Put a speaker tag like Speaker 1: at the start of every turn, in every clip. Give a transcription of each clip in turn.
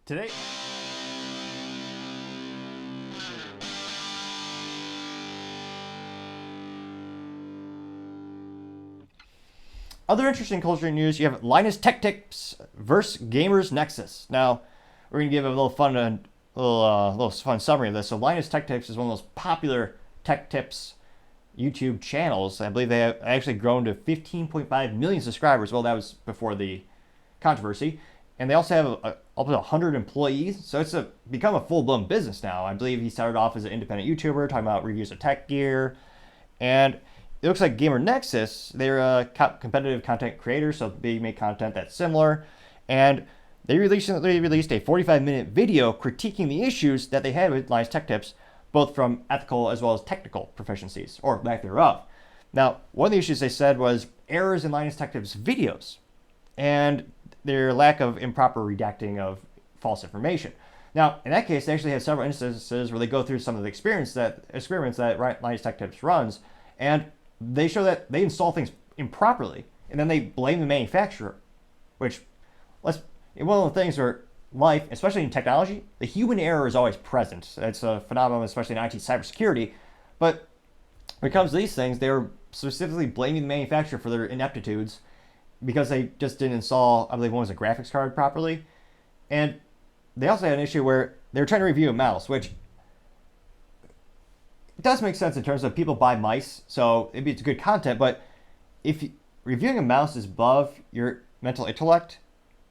Speaker 1: Today, other interesting culture news, you have Linus Tech Tips versus Gamers Nexus. Now, we're going to give a little fun summary of this. So Linus Tech Tips is one of those popular tech tips YouTube channels. I believe they have actually grown to 15.5 million subscribers. Well, that was before the controversy. And they also have up to 100 employees. So it's become a full-blown business now. I believe he started off as an independent YouTuber talking about reviews of tech gear. And it looks like Gamer Nexus, they're a competitive content creator, so they make content that's similar. And they recently released a 45-minute video critiquing the issues that they had with Linus Tech Tips, both from ethical as well as technical proficiencies, or lack thereof. Now, one of the issues they said was errors in Linus Tech Tips videos and their lack of improper redacting of false information. Now, in that case, they actually had several instances where they go through some of the experiments that Linus Tech Tips runs, and they show that they install things improperly, and then they blame the manufacturer, which, one of the things where life, especially in technology, the human error is always present. It's a phenomenon, especially in IT cybersecurity. But when it comes to these things, they were specifically blaming the manufacturer for their ineptitudes because they just didn't install, I believe one was a graphics card properly. And they also had an issue where they were trying to review a mouse, which does make sense in terms of people buy mice, so it's good content. But if reviewing a mouse is above your mental intellect,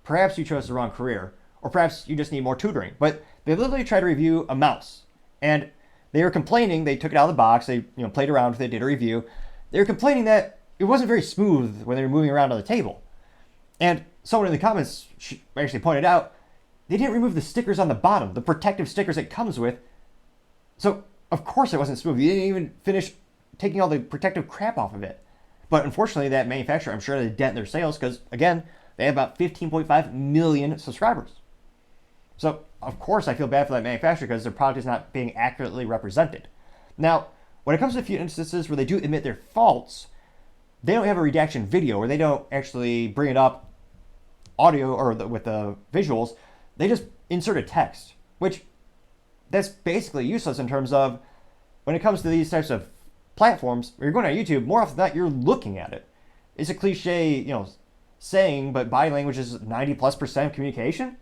Speaker 1: perhaps you chose the wrong career, or perhaps you just need more tutoring. But they literally tried to review a mouse, and they were complaining. They took it out of the box. They played around with it, did a review. They were complaining that it wasn't very smooth when they were moving around on the table. And someone in the comments actually pointed out they didn't remove the stickers on the bottom, the protective stickers it comes with. So of course it wasn't smooth. You didn't even finish taking all the protective crap off of it. But unfortunately, that manufacturer, I'm sure, had a dent in their sales because, again, they have about 15.5 million subscribers. So, of course, I feel bad for that manufacturer because their product is not being accurately represented. Now, when it comes to a few instances where they do admit their faults, they don't have a redaction video, or they don't actually bring it up audio or with the visuals. They just insert a text, which that's basically useless in terms of when it comes to these types of platforms where you're going on YouTube, more often than not, you're looking at it. It's a cliche, saying, but body language is 90+% of communication.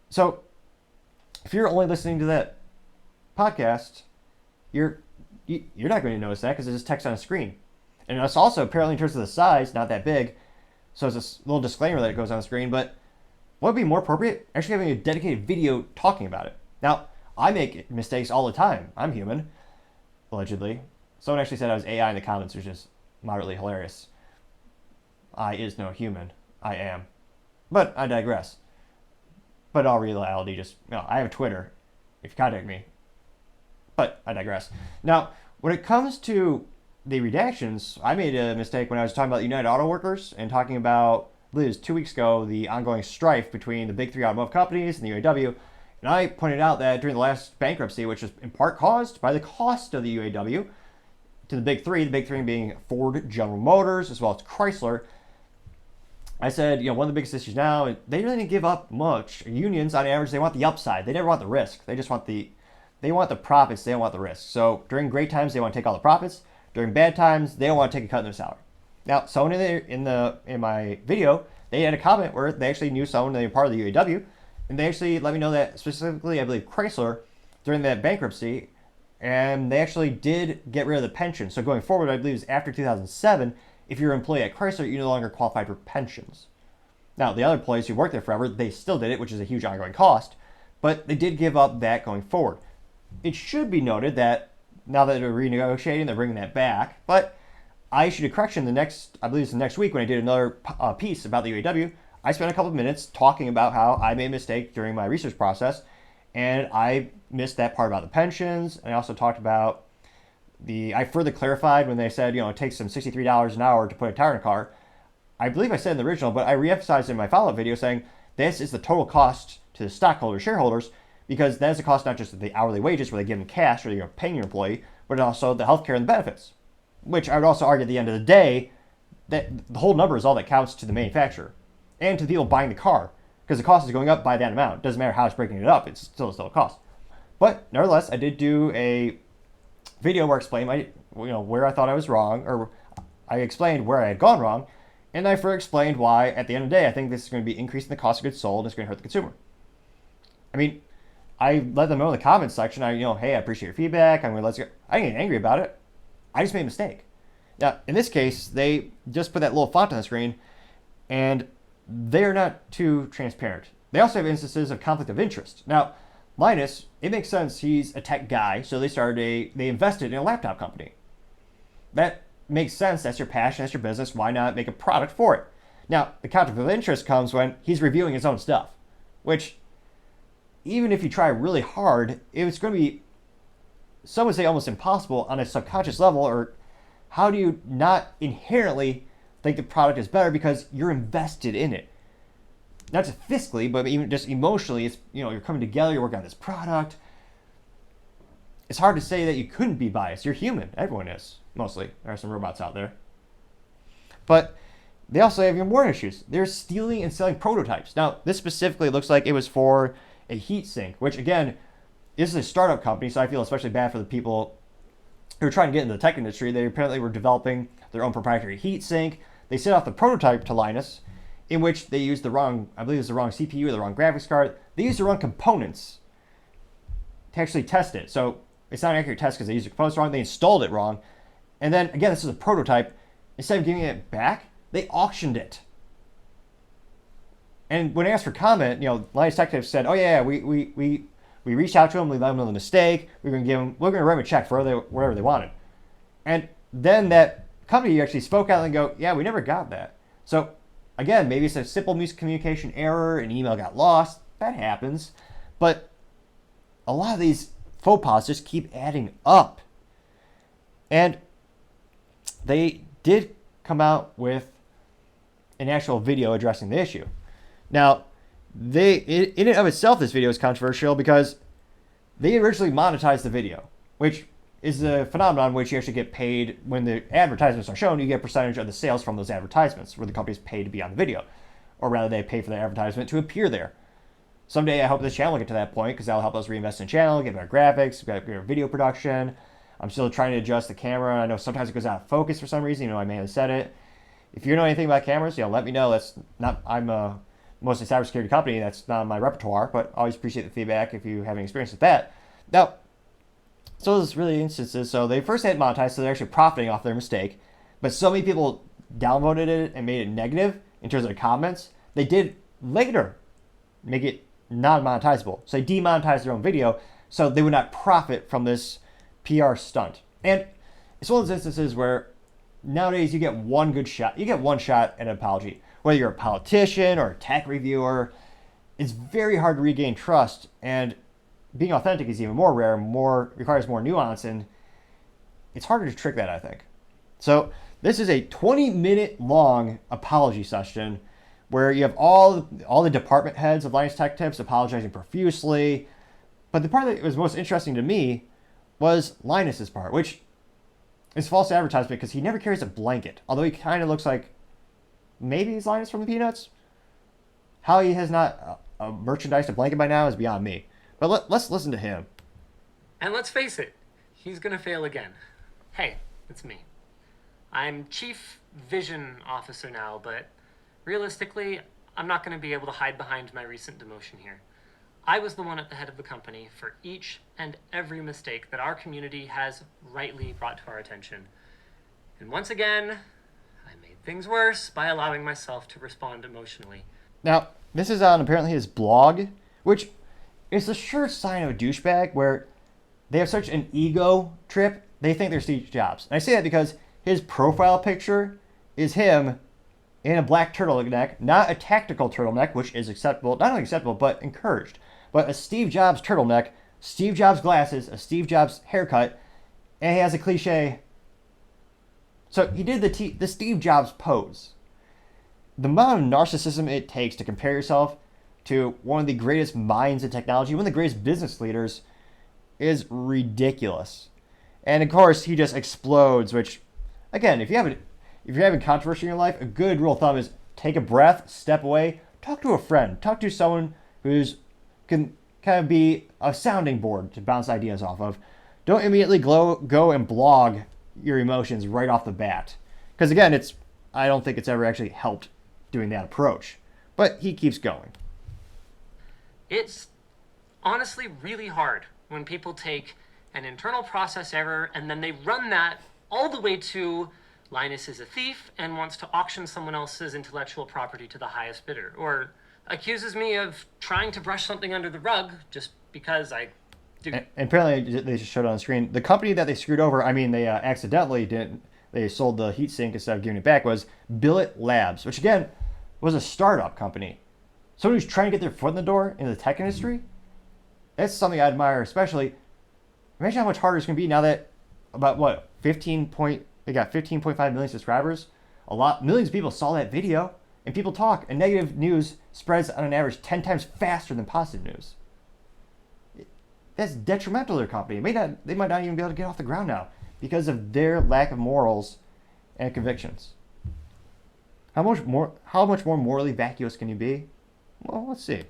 Speaker 1: So if you're only listening to that podcast, you're not going to notice that because it's just text on a screen. And it's also apparently in terms of the size, not that big. So it's a little disclaimer that it goes on the screen. But what would be more appropriate? Actually having a dedicated video talking about it. Now, I make mistakes all the time. I'm human, allegedly. Someone actually said I was AI in the comments, which is moderately hilarious. I is no human. I am. But I digress. But in all reality, I have a Twitter if you contact me. But I digress. Now, when it comes to the redactions, I made a mistake when I was talking about United Auto Workers and talking about, I believe it was 2 weeks ago, the ongoing strife between the big three automotive companies and the UAW. And I pointed out that during the last bankruptcy, which was in part caused by the cost of the UAW to the big three being Ford, General Motors, as well as Chrysler, I said, one of the biggest issues now, they really didn't give up much. Unions, on average, they want the upside. They never want the risk. They just want the profits. They don't want the risk. So during great times, they want to take all the profits. During bad times, they don't want to take a cut in their salary. Now, someone in my video, they had a comment where they actually knew someone, they were part of the UAW, and they actually let me know that specifically, I believe, Chrysler, during that bankruptcy, and they actually did get rid of the pension. So going forward, I believe it was after 2007, if you're an employee at Chrysler, you no longer qualified for pensions. Now, the other employees who worked there forever, they still did it, which is a huge ongoing cost, but they did give up that going forward. It should be noted that now that they're renegotiating, they're bringing that back, but I issued a correction I believe it's the next week when I did another piece about the UAW. I spent a couple of minutes talking about how I made a mistake during my research process, and I missed that part about the pensions, and I also talked about I further clarified when they said, it takes them $63 an hour to put a tire in a car. I believe I said in the original, but I re-emphasized in my follow-up video saying this is the total cost to the stockholders, shareholders, because that is the cost not just of the hourly wages where they give them cash or you're paying your employee, but also the healthcare and the benefits, which I would also argue at the end of the day that the whole number is all that counts to the manufacturer and to the people buying the car. because the cost is going up by that amount. It doesn't matter how it's breaking it up, it's still a cost. But nevertheless, I did do a video where I explained where I thought I was wrong, or I explained where I had gone wrong, and I further explained why, at the end of the day, I think this is going to be increasing the cost of goods sold, and it's going to hurt the consumer. I mean, I let them know in the comments section, hey, I appreciate your feedback. Let's go. I didn't get angry about it. I just made a mistake. Now, in this case, they just put that little font on the screen, and they're not too transparent. They also have instances of conflict of interest. Now, Linus, it makes sense. He's a tech guy, so they invested in a laptop company. That makes sense. That's your passion. That's your business. Why not make a product for it? Now, the conflict of interest comes when he's reviewing his own stuff, which, even if you try really hard, it's going to be, some would say, almost impossible on a subconscious level. Or how do you not inherently think the product is better because you're invested in it? Not just fiscally, but even just emotionally. It's, you're coming together, you're working on this product. It's hard to say that you couldn't be biased. You're human. Everyone is, mostly. There are some robots out there. But they also have even more issues. They're stealing and selling prototypes. Now, this specifically looks like it was for a heat sink, which, again, this is a startup company, so I feel especially bad for the people who are trying to get into the tech industry. They apparently were developing their own proprietary heat sink. They sent off the prototype to Linus, in which they used the wrong, I believe it was the wrong CPU or the wrong graphics card. They used the wrong components to actually test it. So it's not an accurate test because they used the components wrong. They installed it wrong. And then, again, this is a prototype. Instead of giving it back, they auctioned it. And when asked for comment, Linus Tech Tips said, "Oh yeah, we reached out to them, we let them know the mistake. We're gonna write them a check for wherever they wanted." And then that company actually spoke out and go, "Yeah, we never got that." So again, maybe it's a simple miscommunication error, an email got lost. That happens, but a lot of these faux pas just keep adding up. And they did come out with an actual video addressing the issue. Now, in and of itself, this video is controversial because they originally monetized the video, which is a phenomenon which you actually get paid when the advertisements are shown. You get a percentage of the sales from those advertisements where the company's paid to be on the video, or rather they pay for the advertisement to appear there. Someday I hope this channel will get to that point because that'll help us reinvest in the channel, get better graphics, get better video production. I'm still trying to adjust the camera. I know sometimes it goes out of focus for some reason. I may have said it. If you know anything about cameras, let me know. I'm mostly cybersecurity company. That's not my repertoire, but always appreciate the feedback if you have any experience with that. Now, so there's really instances. So they first had monetized, so they're actually profiting off their mistake. But so many people downvoted it and made it negative in terms of the comments. They did later make it non-monetizable. So they demonetized their own video so they would not profit from this PR stunt. And it's one of those instances where nowadays you get one good shot. You get one shot at an apology. Whether you're a politician or a tech reviewer, it's very hard to regain trust, and being authentic is even more rare, requires more nuance, and it's harder to trick that, I think. So this is a 20-minute long apology session where you have all the department heads of Linus Tech Tips apologizing profusely. But the part that was most interesting to me was Linus's part, which is false advertisement because he never carries a blanket, although he kind of looks like maybe he's Linus from the Peanuts. How he has not merchandised a blanket by now is beyond me. But let's listen to him.
Speaker 2: And let's face it, he's going to fail again. Hey, it's me. I'm Chief Vision Officer now, but realistically, I'm not going to be able to hide behind my recent demotion here. I was the one at the head of the company for each and every mistake that our community has rightly brought to our attention. And once again, I made things worse by allowing myself to respond emotionally.
Speaker 1: Now, this is on apparently his blog, which is the sure sign of a douchebag where they have such an ego trip, they think they're Steve Jobs. And I say that because his profile picture is him in a black turtleneck, not a tactical turtleneck, which is acceptable, not only acceptable, but encouraged, but a Steve Jobs turtleneck, Steve Jobs glasses, a Steve Jobs haircut, and he has a cliche. So he did the Steve Jobs pose. The amount of narcissism it takes to compare yourself to one of the greatest minds in technology, one of the greatest business leaders, is ridiculous. And of course, he just explodes, which, again, if you're having controversy in your life, a good rule of thumb is take a breath, step away, talk to a friend. Talk to someone who's can kind of be a sounding board to bounce ideas off of. Don't immediately go and blog your emotions right off the bat. Because again, I don't think it's ever actually helped doing that approach. But he keeps going.
Speaker 2: It's honestly really hard when people take an internal process error and then they run that all the way to Linus is a thief and wants to auction someone else's intellectual property to the highest bidder, or accuses me of trying to brush something under the rug just because I do.
Speaker 1: And apparently, they just showed it on the screen. The company that they screwed over, I mean, they accidentally didn't. They sold the heatsink instead of giving it back. Was Billet Labs, which again was a startup company. Someone who's trying to get their foot in the door in the tech industry. That's something I admire, especially. Imagine how much harder it's going to be now that about what they got 15.5 million subscribers. Millions of people saw that video, and people talk. And negative news spreads on an average 10 times faster than positive news. That's detrimental to their company. They might not even be able to get off the ground now because of their lack of morals and convictions. How much more morally vacuous can you be? Well, let's see.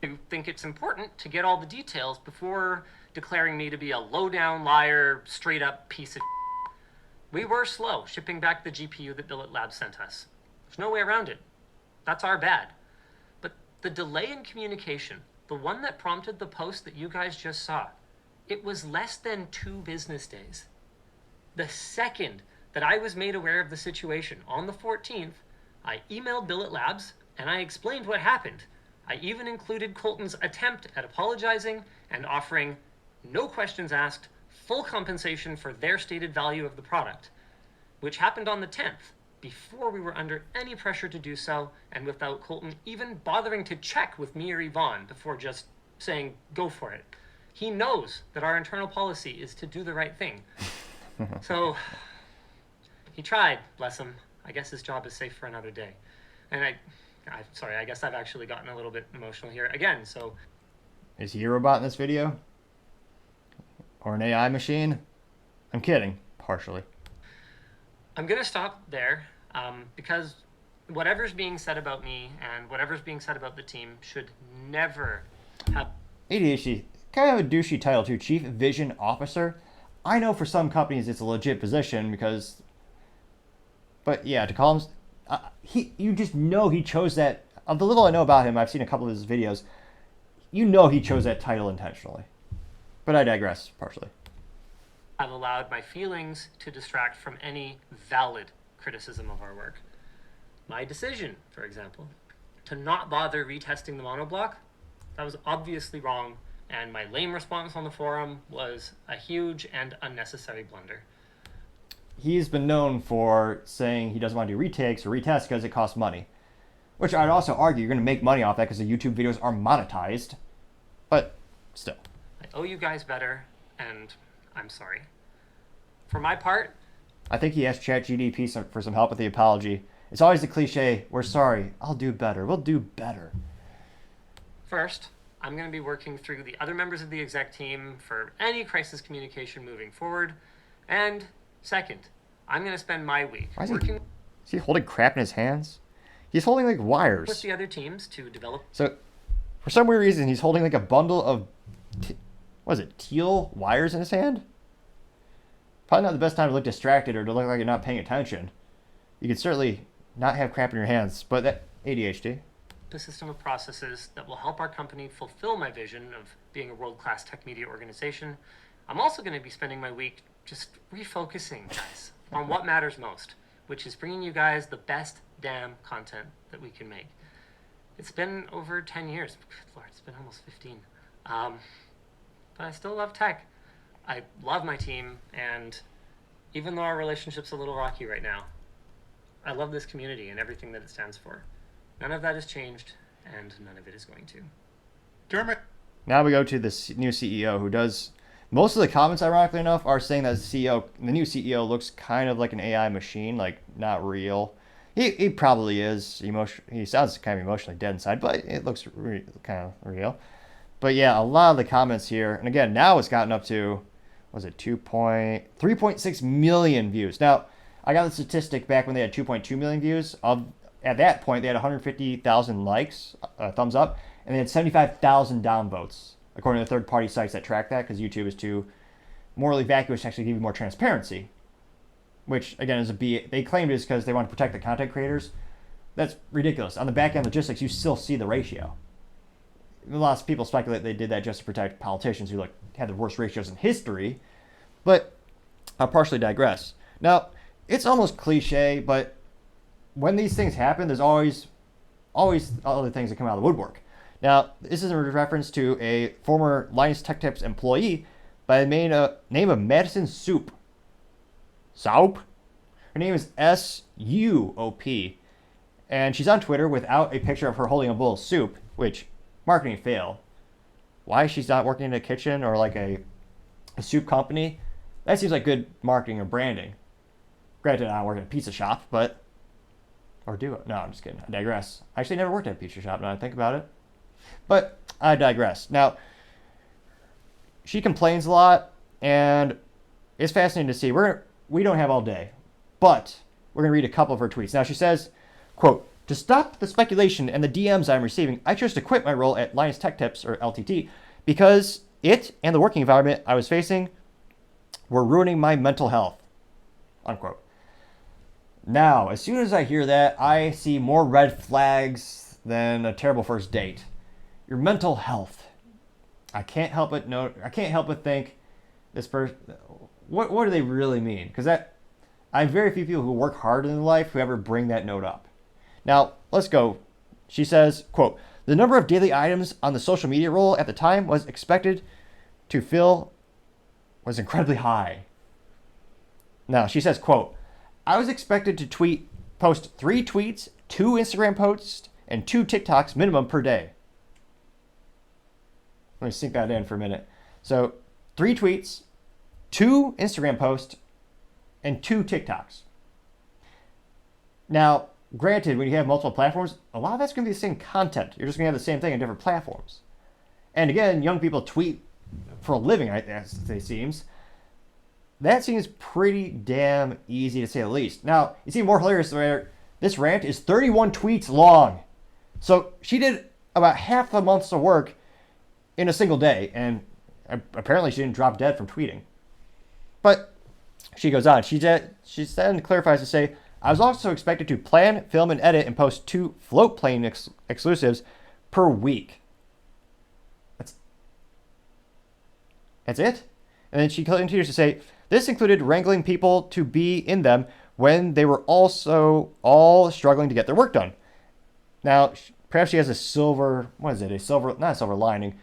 Speaker 2: I think it's important to get all the details before declaring me to be a low-down liar, straight-up piece of shit. We were slow shipping back the GPU that Billet Labs sent us. There's no way around it. That's our bad. But the delay in communication, the one that prompted the post that you guys just saw, it was less than 2 business days. The second that I was made aware of the situation, on the 14th, I emailed Billet Labs and I explained what happened. I even included Colton's attempt at apologizing and offering, no questions asked, full compensation for their stated value of the product, which happened on the 10th, before we were under any pressure to do so, and without Colton even bothering to check with me or Yvonne before just saying, go for it. He knows that our internal policy is to do the right thing. So, he tried, bless him. I guess his job is safe for another day. And sorry, I guess I've actually gotten a little bit emotional here again, so.
Speaker 1: Is he a robot in this video? Or an AI machine? I'm kidding, partially.
Speaker 2: I'm going to stop there because whatever's being said about me and whatever's being said about the team should never have.
Speaker 1: ADHD, kind of a douchey title too, Chief Vision Officer. I know for some companies it's a legit position because, but yeah, to call him, you just know he chose that. Of the little I know about him, I've seen a couple of his videos. You know he chose that title intentionally. But I digress partially.
Speaker 2: I've allowed my feelings to distract from any valid criticism of our work. My decision, for example, to not bother retesting the monoblock, that was obviously wrong, and my lame response on the forum was a huge and unnecessary blunder.
Speaker 1: He's been known for saying he doesn't want to do retakes or retests because it costs money. Which I'd also argue you're going to make money off that because the YouTube videos are monetized. But still.
Speaker 2: I owe you guys better, and I'm sorry. For my part,
Speaker 1: I think he asked ChatGPT for some help with the apology. It's always the cliche, we're sorry, I'll do better, we'll do better.
Speaker 2: First, I'm going to be working through the other members of the exec team for any crisis communication moving forward. And second, I'm going to spend my week working.
Speaker 1: Is he holding crap in his hands? He's holding like wires.
Speaker 2: With the other teams to develop.
Speaker 1: So, for some weird reason, he's holding like a bundle of, teal wires in his hand? Probably not the best time to look distracted or to look like you're not paying attention. You could certainly not have crap in your hands, but that ADHD.
Speaker 2: A system of processes that will help our company fulfill my vision of being a world-class tech media organization. I'm also going to be spending my week just refocusing, guys, on what matters most, which is bringing you guys the best damn content that we can make. It's been over 10 years. Good Lord, it's been almost 15. But I still love tech. I love my team, and even though our relationship's a little rocky right now, I love this community and everything that it stands for. None of that has changed, and none of it is going to.
Speaker 3: Dermot.
Speaker 1: Now we go to the new CEO who does... Most of the comments, ironically enough, are saying that the new CEO looks kind of like an AI machine, like not real. He probably is. He sounds kind of emotionally dead inside, but it looks kind of real. But yeah, a lot of the comments here, and again, now it's gotten up to, 3.6 million views. Now, I got the statistic back when they had 2.2 million views. at that point, they had 150,000 likes, thumbs up, and they had 75,000 downvotes, according to third-party sites that track that, because YouTube is too morally vacuous to actually give you more transparency. Which, again, is a B. They claimed it is because they want to protect the content creators. That's ridiculous. On the back-end logistics, you still see the ratio. A lot of people speculate they did that just to protect politicians who had the worst ratios in history. But I'll partially digress. Now, it's almost cliche, but when these things happen, there's always other things that come out of the woodwork. Now, this is in reference to a former Linus Tech Tips employee by the name of Madison Soup. Soup? Her name is S-U-O-P. And she's on Twitter without a picture of her holding a bowl of soup, which, marketing fail. Why she's not working in a kitchen or like a soup company? That seems like good marketing or branding. Granted, I don't work in a pizza shop, but... Or do it. No, I'm just kidding. I digress. I actually never worked at a pizza shop now I think about it. But I digress. Now, she complains a lot, and it's fascinating to see. We don't have all day, but we're going to read a couple of her tweets. Now, she says, quote, "To stop the speculation and the DMs I'm receiving, I chose to quit my role at Linus Tech Tips, or LTT, because it and the working environment I was facing were ruining my mental health." Unquote. Now, as soon as I hear that, I see more red flags than a terrible first date. Your mental health. I can't help but think this person. What do they really mean? Because I have very few people who work hard in life who ever bring that note up. Now, let's go. She says, quote, "The number of daily items on the social media roll at the time was expected to fill was incredibly high." Now, she says, quote, "I was expected to post 3 tweets, 2 Instagram posts, and 2 TikToks minimum per day." Let me sink that in for a minute. So, 3 tweets, 2 Instagram posts, and 2 TikToks. Now, granted, when you have multiple platforms, a lot of that's going to be the same content. You're just going to have the same thing on different platforms. And again, young people tweet for a living, as it seems. That seems pretty damn easy to say the least. Now, it's even more hilarious where this rant is 31 tweets long. So she did about half a month's of work in a single day, and apparently she didn't drop dead from tweeting. But she goes on. She then clarifies to say, "I was also expected to plan, film, and edit and post 2 float plane exclusives per week." That's it? And then she continues to say, "This included wrangling people to be in them when they were also all struggling to get their work done." Now, perhaps she has a silver, not a silver lining,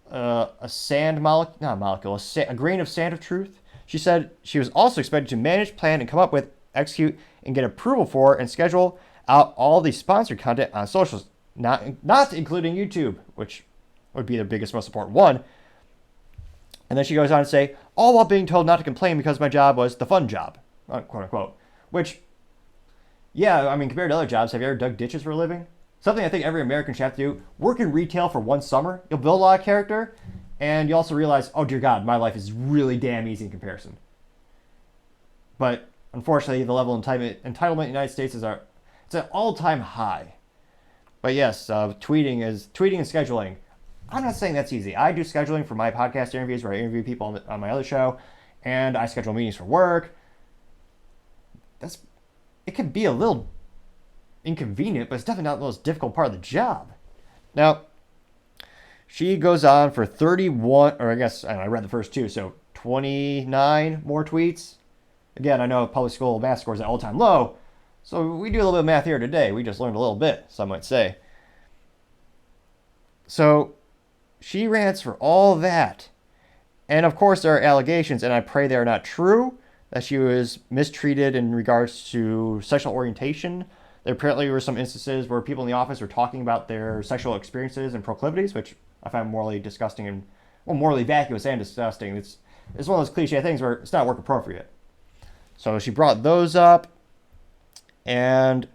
Speaker 1: a sand molecule, not a molecule, a grain of sand of truth. She said she was also expected to manage, plan, and come up with, execute, and get approval for, and schedule out all the sponsored content on socials, not including YouTube, which would be the biggest, most important one. And then she goes on to say, all while being told not to complain because my job was the fun job, quote unquote. Which, yeah, I mean, compared to other jobs, have you ever dug ditches for a living? Something I think every American should have to do. Work in retail for one summer. You'll build a lot of character, and you also realize, oh dear God, my life is really damn easy in comparison. But unfortunately, the level of entitlement in the United States it's an all-time high. But yes, tweeting and scheduling. I'm not saying that's easy. I do scheduling for my podcast interviews where I interview people on my other show, and I schedule meetings for work. It can be a little inconvenient, but it's definitely not the most difficult part of the job. Now, she goes on for 31, or I guess I read the first 2, so 29 more tweets. Again, I know public school math scores at all-time low, so we do a little bit of math here today. We just learned a little bit, some might say. So she rants for all that. And of course, there are allegations, and I pray they are not true, that she was mistreated in regards to sexual orientation. There apparently were some instances where people in the office were talking about their sexual experiences and proclivities, which I find morally disgusting and, well, morally vacuous and disgusting. It's one of those cliche things where it's not work appropriate. So she brought those up, and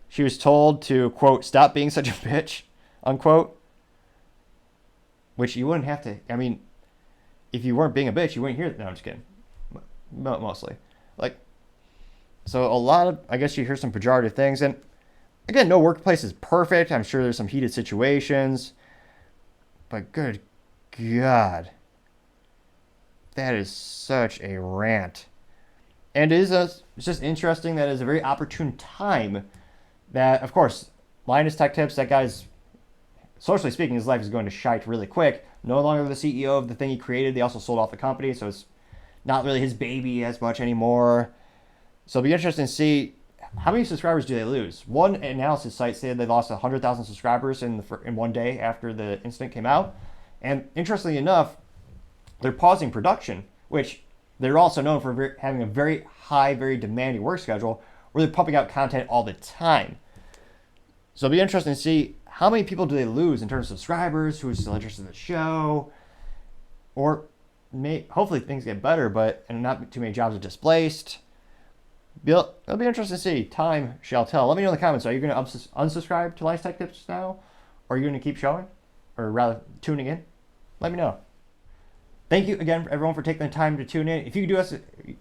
Speaker 1: she was told to, quote, stop being such a bitch, unquote. Which you wouldn't have to, I mean, if you weren't being a bitch, you wouldn't hear it. No, I'm just kidding. Mostly. Like, So a lot of, I guess you hear some pejorative things. And again, no workplace is perfect. I'm sure there's some heated situations. But good God. That is such a rant. And it's just interesting that it's a very opportune time that, of course, Linus Tech Tips, that guy's, socially speaking, his life is going to shite really quick. No longer the CEO of the thing he created. They also sold off the company, so it's not really his baby as much anymore. So it'll be interesting to see how many subscribers do they lose. One analysis site said they lost 100,000 subscribers in one day after the incident came out. And interestingly enough, they're pausing production, which they're also known for having a very high, very demanding work schedule where they're pumping out content all the time. So it'll be interesting to see how many people do they lose in terms of subscribers, who's still interested in the show, or hopefully things get better, and not too many jobs are displaced. It'll be interesting to see. Time shall tell. Let me know in the comments. Are you going to unsubscribe to Linus Tech Tips now? Or are you going to keep showing? Or rather, tuning in? Let me know. Thank you again, everyone, for taking the time to tune in. If you could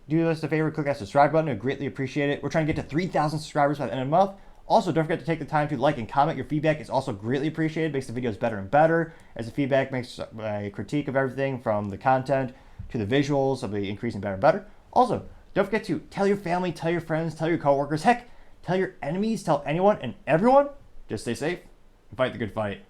Speaker 1: do us a favor, click that subscribe button. I'd greatly appreciate it. We're trying to get to 3,000 subscribers by the end of the month. Also, don't forget to take the time to like and comment. Your feedback is also greatly appreciated. Makes the videos better and better. As the feedback makes my critique of everything from the content to the visuals will be increasing better and better. Also, don't forget to tell your family, tell your friends, tell your coworkers, heck, tell your enemies, tell anyone and everyone. Just stay safe and fight the good fight.